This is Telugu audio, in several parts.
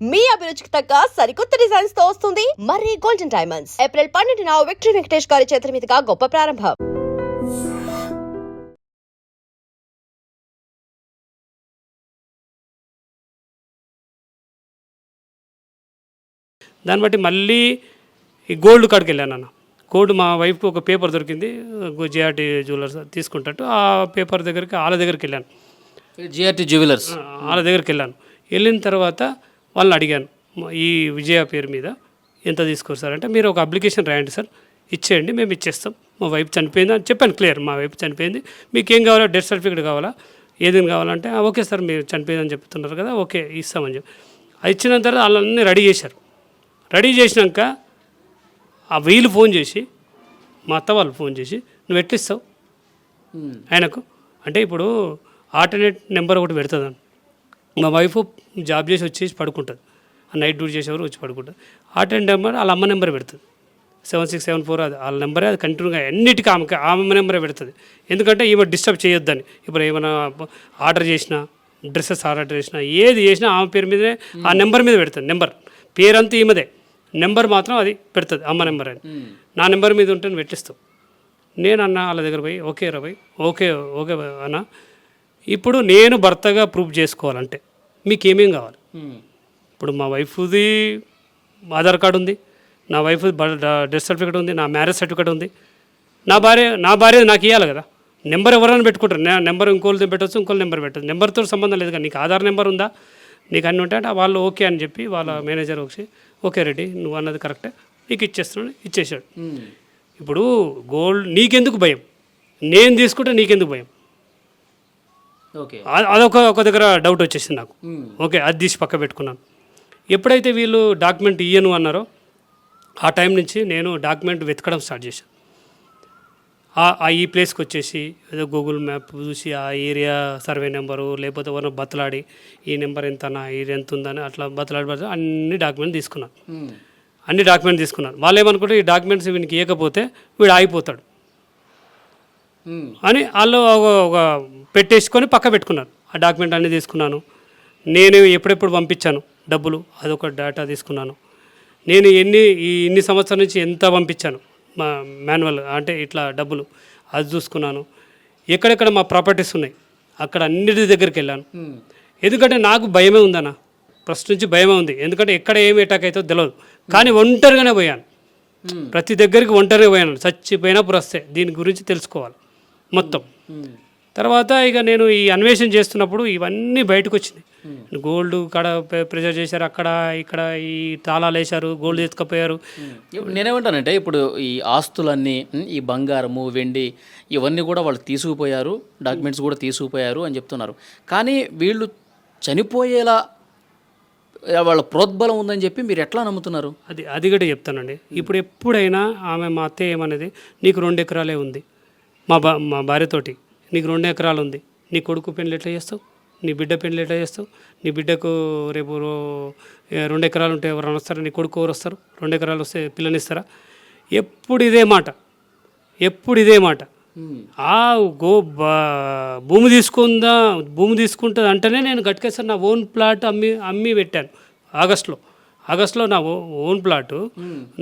మీ అభిరుచికి తగ్గ సరికొత్త డిజైన్స్ తో వస్తుంది మర్రి గోల్డెన్ డైమండ్స్. ఏప్రిల్ 12న విక్టరీ వెంకటేష్ గారి చేతుల మీదుగా గొప్ప ప్రారంభం. దాన్ని బట్టి మళ్ళీ ఈ గోల్డ్ కాడికి వెళ్ళాను అన్న. గోల్డ్ మా వైఫ్కి ఒక పేపర్ దొరికింది, జిఆర్టీ జ్యువెలర్స్ తీసుకుంటట్టు ఆ పేపర్ దగ్గరికి వాళ్ళ దగ్గరికి వెళ్ళాను. జిఆర్టీ జ్యువెలర్స్ వాళ్ళ దగ్గరికి వెళ్ళాను. వెళ్ళిన తర్వాత వాళ్ళని అడిగాను, ఈ విజయ పేరు మీద ఎంత తీసుకోరు సార్ అంటే, మీరు ఒక అప్లికేషన్ రాయండి సార్, ఇచ్చేయండి, మేము ఇచ్చేస్తాం. మా వైఫ్ చనిపోయింది అని చెప్పాను క్లియర్, మా వైఫ్ చనిపోయింది, మీకు ఏం కావాలా, డెత్ సర్టిఫికేట్ కావాలా, ఏదైనా కావాలంటే ఓకే సార్ మీరు చనిపోయిందని చెప్తున్నారు కదా, ఓకే ఇస్తామని చెప్పి ఇచ్చిన తర్వాత వాళ్ళన్నీ రెడీ చేశారు. రెడీ చేసినాక ఆ వీళ్ళు ఫోన్ చేసి, మా అత్త వాళ్ళు ఫోన్ చేసి, నువ్వు ఎట్లిస్తావు ఆయనకు అంటే, ఇప్పుడు ఆల్టర్నేట్ నెంబర్ ఒకటి పెడుతుంది. మా వైఫ్ జాబ్ చేసి వచ్చేసి పడుకుంటుంది, నైట్ డ్యూటీ చేసేవారు వచ్చి పడుకుంటుంది. ఆల్టర్నేట్ నెంబర్ వాళ్ళ అమ్మ నెంబర్ పెడుతుంది, 7674 అది వాళ్ళ నెంబరే, అది కంటిన్యూగా అన్నిటికీ ఆమె నెంబరే పెడుతుంది. ఎందుకంటే ఈమె డిస్టర్బ్ చేయొద్దని. ఇప్పుడు ఏమైనా ఆర్డర్ చేసినా, డ్రెస్సెస్ ఆర్డర్ చేసినా, ఏది చేసినా ఆమె పేరు మీదనే ఆ నెంబర్ మీద పెడుతుంది. నెంబర్ పేరంతా ఈమెదే, నెంబర్ మాత్రం అది పెడుతుంది అమ్మ నెంబర్ అని. నా నెంబర్ మీద ఉంటే నువ్వు పెట్టిస్తావు. నేను అన్న వాళ్ళ దగ్గర పోయి, ఓకే రా భయ్, ఓకే ఓకే అన్న, ఇప్పుడు నేను భర్తగా ప్రూఫ్ చేసుకోవాలంటే మీకు ఏమేం కావాలి? ఇప్పుడు మా వైఫ్ది ఆధార్ కార్డు ఉంది, నా వైఫ్ డెత్ సర్టిఫికేట్ ఉంది, నా మ్యారేజ్ సర్టిఫికేట్ ఉంది, నా భార్య నాకు ఇవ్వాలి కదా. నెంబర్ ఎవరైనా పెట్టుకుంటారు, నెంబర్ ఇంకోళ్ళతో పెట్టవచ్చు, ఇంకోళ్ళ నెంబర్ పెట్టచ్చు, నెంబర్తో సంబంధం లేదు కదా. నీకు ఆధార్ నెంబర్ ఉందా, నీకు అన్నీ ఉంటాయంటే వాళ్ళు ఓకే అని చెప్పి వాళ్ళ మేనేజర్ వచ్చి, ఓకే రెడీ నువ్వు అన్నది కరెక్టే, నీకు ఇచ్చేస్తున్నాను, ఇచ్చేసాడు. ఇప్పుడు గోల్డ్ నీకెందుకు భయం, నేను తీసుకుంటే నీకెందుకు భయం? ఓకే, ఒక దగ్గర డౌట్ వచ్చేసింది నాకు. ఓకే, అది తీసి పక్క పెట్టుకున్నాను. ఎప్పుడైతే వీళ్ళు డాక్యుమెంట్ ఇయ్యను అన్నారో ఆ టైం నుంచి నేను డాక్యుమెంట్ వెతకడం స్టార్ట్ చేశాను. ఈ ప్లేస్కి వచ్చేసి ఏదో గూగుల్ మ్యాప్ చూసి ఆ ఏరియా సర్వే నెంబరు, లేకపోతే ఎవరైనా బతలాడి ఈ నెంబర్ ఎంతనా, ఇది ఎంత ఉందని అట్లా బతలాడి అన్ని డాక్యుమెంట్ తీసుకున్నాను. వాళ్ళు ఏమనుకుంటే ఈ డాక్యుమెంట్స్ వీనికి ఇవ్వకపోతే వీడు ఆగిపోతాడు అని వాళ్ళు ఒక పెట్టేసుకొని పక్క పెట్టుకున్నారు. ఆ డాక్యుమెంట్ అన్నీ తీసుకున్నాను. నేను ఎప్పుడెప్పుడు పంపించాను డబ్బులు, అదొక డేటా తీసుకున్నాను. నేను ఇన్ని సంవత్సరాల నుంచి ఎంత పంపించాను మా మాన్యువల్ అంటే ఇట్లా డబ్బులు, అది చూసుకున్నాను. ఎక్కడెక్కడ మా ప్రాపర్టీస్ ఉన్నాయి అక్కడ అన్నిటి దగ్గరికి వెళ్ళాను. ఎందుకంటే నాకు భయమే ఉందన్న, ఫస్ట్ నుంచి భయమే ఉంది. ఎందుకంటే ఎక్కడ ఏమి అటాక్ అవుతుందో తెలియదు. కానీ ఒంటరిగానే పోయాను, ప్రతి దగ్గరికి ఒంటరిగా పోయాను. చచ్చిపోయినప్పుడు వస్తే దీని గురించి తెలుసుకోవాలి మొత్తం. తర్వాత ఇక నేను ఈ అన్వేషణ చేస్తున్నప్పుడు ఇవన్నీ బయటకు వచ్చినాయి. గోల్డ్ కాడ ప్రెజర్ చేశారు, అక్కడ ఇక్కడ ఈ తాళాలు వేశారు, గోల్డ్ ఎత్తుకపోయారు. నేనేమంటానంటే, ఇప్పుడు ఈ ఆస్తులన్నీ, ఈ బంగారము వెండి ఇవన్నీ కూడా వాళ్ళు తీసుకుపోయారు, డాక్యుమెంట్స్ కూడా తీసుకుపోయారు అని చెప్తున్నారు. కానీ వీళ్ళు చనిపోయేలా వాళ్ళ ప్రోద్బలం ఉందని చెప్పి మీరు ఎట్లా నమ్ముతున్నారు? అది కూడా చెప్తానండి. ఇప్పుడు ఎప్పుడైనా మా అత్తయ్య ఏమనేది, నీకు 2 ఎకరాలే ఉంది, మా భార్యతోటి నీకు 2 ఎకరాలు ఉంది, నీ కొడుకు పెళ్ళి ఎట్లా చేస్తావు, నీ బిడ్డ పెళ్ళి ఎట్లా చేస్తావు, నీ బిడ్డకు రేపు 2 ఎకరాలు ఉంటే ఎవరైనా వస్తారా, నీ కొడుకు ఎవరు వస్తారు, 2 ఎకరాలు వస్తే పిల్లనిస్తారా? ఎప్పుడు ఇదే మాట. భూమి తీసుకుంటుంది అంటేనే నేను గట్కేసారి నా ఓన్ ప్లాట్ అమ్మి పెట్టాను. ఆగస్టులో నా ఓన్ ప్లాటు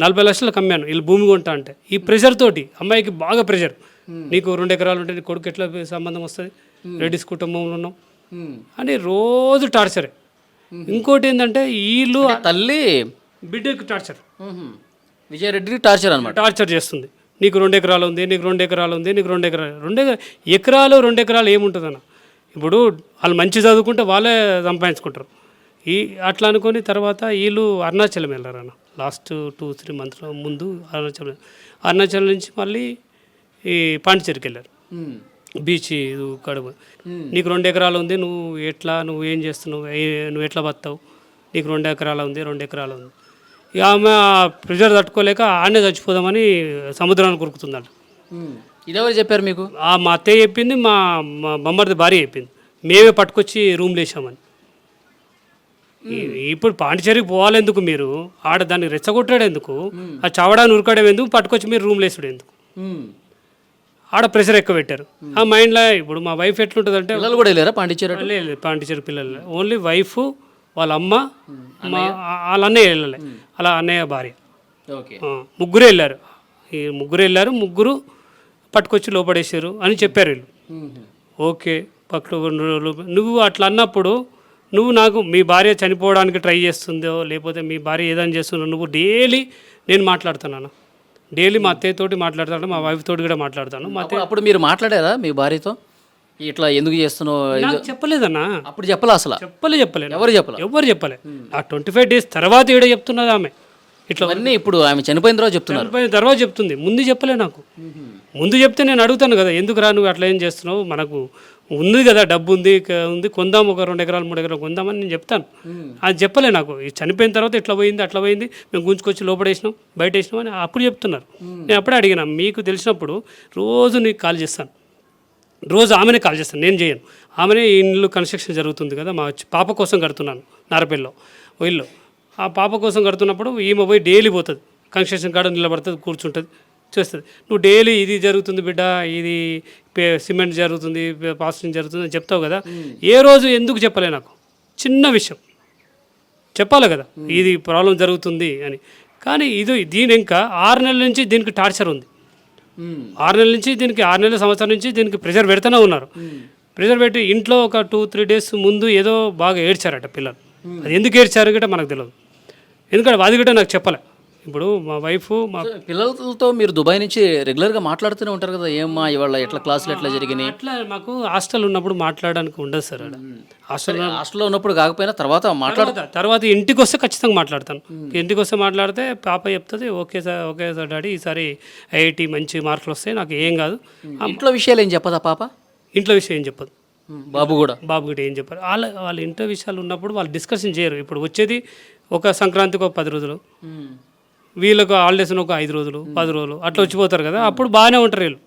40 లక్షలకు అమ్మాను, వీళ్ళు భూమి కొంటా అంటే. ఈ ప్రెషర్ తోటి అమ్మాయికి బాగా ప్రెషర్, నీకు 2 ఎకరాలు ఉంటే నీ కొడుకు ఎట్లా సంబంధం వస్తుంది, రెడ్డిస్ కుటుంబంలో ఉన్నాం అని రోజు టార్చరే. ఇంకోటి ఏంటంటే వీళ్ళు తల్లి బిడ్డకి టార్చర్, విజయరెడ్డికి టార్చర్ అనమాట, టార్చర్ చేస్తుంది. నీకు 2 ఎకరాలు ఉంది, నీకు 2 ఎకరాలు ఉంది, నీకు 2 ఎకరాలు 2 ఎకరాలు ఏముంటుందన్న. ఇప్పుడు వాళ్ళు మంచి చదువుకుంటే వాళ్ళే సంపాదించుకుంటారు. అట్లా అనుకొని తర్వాత వీళ్ళు అరుణాచలం వెళ్ళారన్న. లాస్ట్ 2-3 మంత్స్లో ముందు అరుణాచలం నుంచి మళ్ళీ ఈ పాండిచేరికి వెళ్ళారు, బీచ్ కడుపు. నీకు 2 ఎకరాలు ఉంది, నువ్వు ఏం చేస్తున్నావు, నువ్వు ఎట్లా బతావు, నీకు 2 ఎకరాలు ఉంది. ఇక ఆమె ప్రెషర్ తట్టుకోలేక ఆడనే చచ్చిపోదామని సముద్రాన్ని కొరుకుతుందంట. ఇదెవరు చెప్పారు మీకు? మా అత్తయ్య చెప్పింది, మా బొమ్మర్ది భార్య చెప్పింది. మేమే పట్టుకొచ్చి రూమ్లో వేసామని. ఇప్పుడు పాండిచేరికి పోవాలెందుకు మీరు, ఆడ దాన్ని రెచ్చగొట్టాడు ఎందుకు, ఆ చవడాన్ని ఉరకడం ఎందుకు, పట్టుకొచ్చి మీరు రూమ్లో వేసాడు ఎందుకు? ఆడ ప్రెషర్ ఎక్కువ పెట్టారు ఆ మైండ్లో. ఇప్పుడు మా వైఫ్ ఎట్లుంటుందంటే, పిల్లలు కూడా వెళ్ళారా పాండిచేరి? లేదు పాండిచేరి పిల్లలు, ఓన్లీ వైఫ్ వాళ్ళ అమ్మ వాళ్ళ అన్నయ్య వెళ్ళలే, అలా అన్నయ్య భార్య ఓకే. ముగ్గురే వెళ్ళారు. ఈ ముగ్గురు పట్టుకొచ్చి లోపడేసారు అని చెప్పారు వీళ్ళు. ఓకే, పక్కన 2 రోజులు నువ్వు అట్లా అన్నప్పుడు నువ్వు నాకు మీ భార్య చనిపోవడానికి ట్రై చేస్తుందో లేకపోతే మీ భార్య ఏదైనా చేస్తుందో నువ్వు డైలీ నేను మాట్లాడుతున్నాను, డైలీ మా అత్తయ్యతోటి మాట్లాడతాను, మా వైఫ్ తోటి కూడా మాట్లాడతాను. మా అప్పుడు మీరు మాట్లాడారా మీ భార్యతో ఇట్లా ఎందుకు చేస్తున్నావు? నాకు చెప్పలేదన్నా, అప్పుడు చెప్పలే అసలు? చెప్పలేదు. ఎవరు చెప్పలే? ఎవరు చెప్పలే. ఆ 25 days తర్వాత ఏడో చెప్తున్నది ఆమె. ఇట్లా అన్నీ ఇప్పుడు ఆమె చనిపోయిన తర్వాత చెప్తున్నారు. చనిపోయిన తర్వాత చెప్తుంది, ముందు చెప్పలే నాకు. ముందు చెప్తే నేను అడుగుతాను కదా, ఎందుకు రా నువ్వు అట్లా ఏం చేస్తున్నావు, మనకు ఉంది కదా డబ్బు ఉంది కొందాం, ఒక 2 ఎకరాలు 3 ఎకరాలు కొందామని నేను చెప్తాను. అది చెప్పలే నాకు. ఈ చనిపోయిన తర్వాత ఇట్లా పోయింది అట్లా పోయింది, మేము గుంజుకొచ్చి లోపడేసినాం బయట వేసినాం అని అప్పుడు చెప్తున్నారు. నేను అప్పుడే అడిగినా, మీకు తెలిసినప్పుడు రోజు నీకు కాల్ చేస్తాను, రోజు ఆమెనే కాల్ చేస్తాను, నేను చేయను. ఆమెనే ఈ ఇల్లు కన్స్ట్రక్షన్ జరుగుతుంది కదా, మా పాప కోసం కడుతున్నాను నారపల్లిలో ఇల్లు. ఆ పాప కోసం కడుతున్నప్పుడు ఈమె పోయి డైలీ పోతుంది, కన్స్ట్రక్షన్ కాడ నిలబడుతుంది, కూర్చుంటుంది, చేస్తుంది. నువ్వు డైలీ ఇది జరుగుతుంది బిడ్డ, ఇది సిమెంట్ జరుగుతుంది, ప్లాస్టింగ్ జరుగుతుంది అని చెప్తావు కదా, ఏ రోజు ఎందుకు చెప్పలే నాకు? చిన్న విషయం చెప్పాలి కదా, ఇది ప్రాబ్లం జరుగుతుంది అని. కానీ దీని ఇంకా 6 నెలల నుంచి దీనికి టార్చర్ ఉంది. 6 నెలల నుంచి దీనికి 6 నెలల సంవత్సరం నుంచి దీనికి ప్రెషర్ పెడుతూనే ఉన్నారు. ప్రెషర్ పెట్టి ఇంట్లో ఒక 2-3 days ముందు ఏదో బాగా ఏడ్చారట పిల్లలు. అది ఎందుకు ఏడ్చారు గట్రా మనకు తెలియదు, ఎందుకంటే అది గట్రా నాకు చెప్పలే. ఇప్పుడు మా వైఫ్ మా పిల్లలతో మీరు దుబాయ్ నుంచి రెగ్యులర్గా మాట్లాడుతూనే ఉంటారు కదా, ఏమ్మా ఇవాళ ఎట్లా క్లాసులు ఎట్లా జరిగినాయి? అట్లా మాకు హాస్టల్ ఉన్నప్పుడు మాట్లాడడానికి ఉండదు సార్. హాస్టల్లో ఉన్నప్పుడు కాకపోయినా తర్వాత తర్వాత ఇంటికి వస్తే ఖచ్చితంగా మాట్లాడతాను. ఇంటికి వస్తే మాట్లాడితే పాప చెప్తుంది, ఓకే సార్ డాడీ ఈసారి ఐఐటి మంచి మార్కులు వస్తాయి, నాకు ఏం కాదు. ఇంట్లో విషయాలు ఏం చెప్పదా పాప? ఇంట్లో విషయం ఏం చెప్పదు. బాబు కూడా ఏం చెప్పారు. వాళ్ళ ఇంట్లో విషయాలు ఉన్నప్పుడు వాళ్ళు డిస్కషన్ చేయరు. ఇప్పుడు వచ్చేది ఒక సంక్రాంతికి ఒక 10 రోజులు, వీళ్ళకు హాలిడేస్ ఒక 5 రోజులు 10 రోజులు అట్లా వచ్చిపోతారు కదా, అప్పుడు బాగానే ఉంటారు వీళ్ళు.